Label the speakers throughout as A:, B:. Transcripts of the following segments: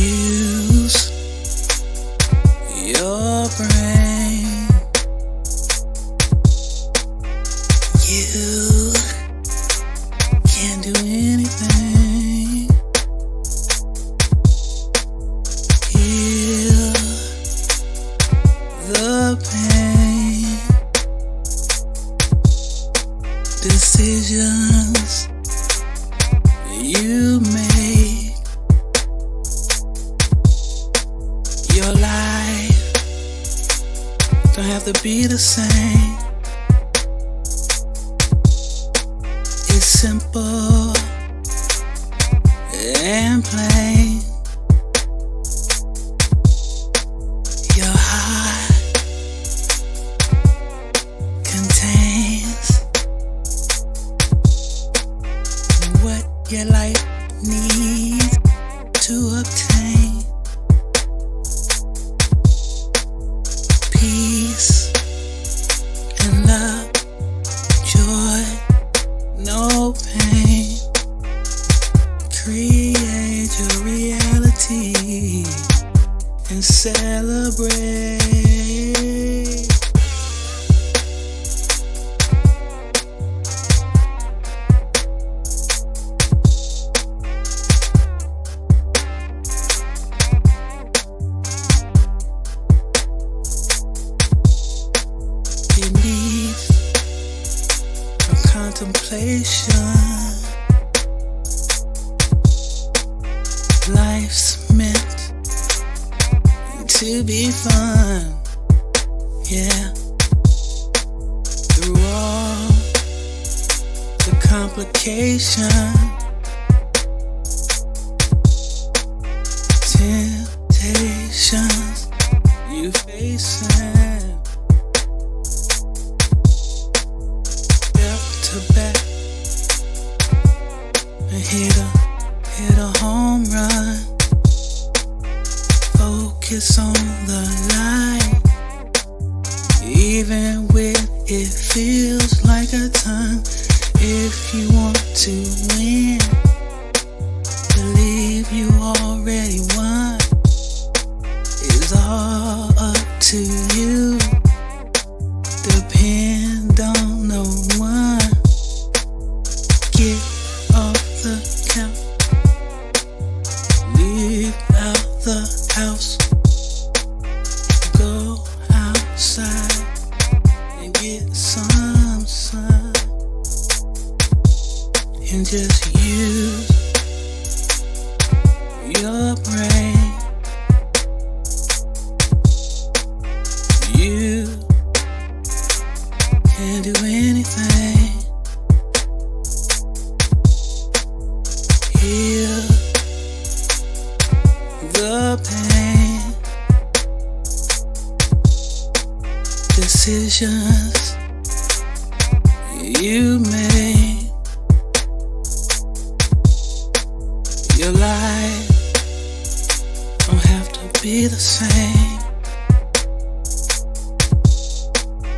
A: Use your brain. You can do anything. Heal the pain. Decisions you make. Your life don't have to be the same. It's simple and plain. Your heart contains what your life needs to obtain. Peace and love, joy, no pain. Create your reality and celebrate. Beneath your contemplation, life's meant to be fun, yeah. Through all the complication, temptations you facing, step to back and hit a home run. Focus on the light, even when it feels like a ton. If you want to win, believe you already won. It's all up to you. Depend on no one. Get off the couch, leave out the house, go outside and get some sun, and just use your brain. You can do anything. Heal the pain. Decisions you make. Your life don't have to be the same.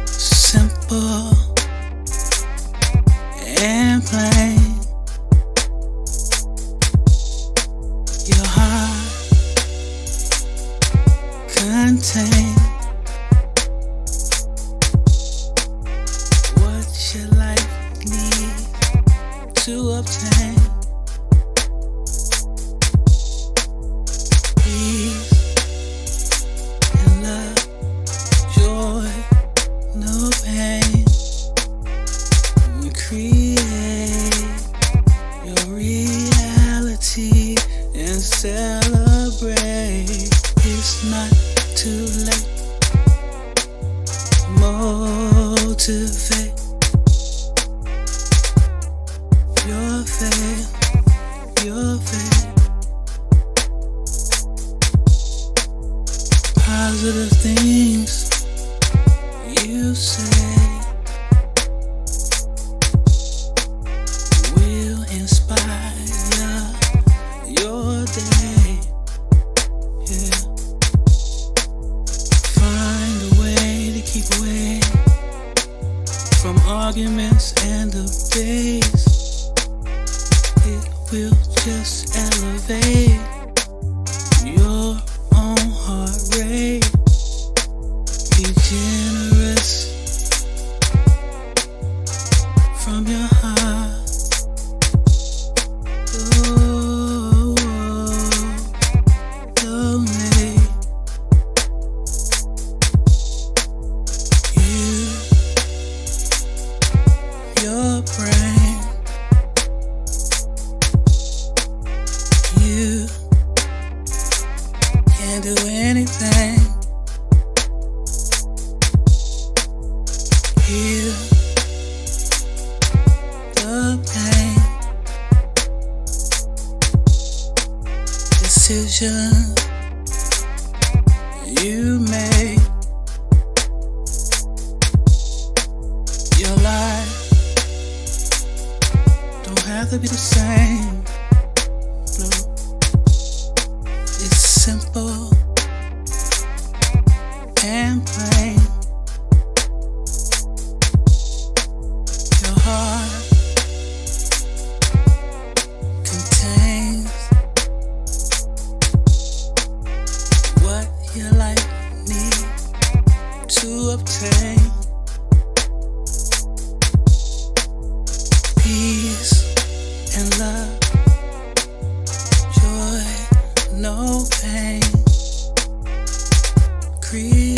A: Simple and plain. Your heart contains what your life needs to obtain. Peace and love, joy, no pain. Create your reality and celebrate. It's not too late. Motivate your faith, your faith. Positive things you say will inspire your day, yeah. Find a way to keep away from arguments and debates. It will just elevate your do anything. Heal the pain. Decision you made. Your life don't have to be the same. No, it's simple and plain. Your heart contains what your life needs to obtain. Peace and love, joy, no pain. Create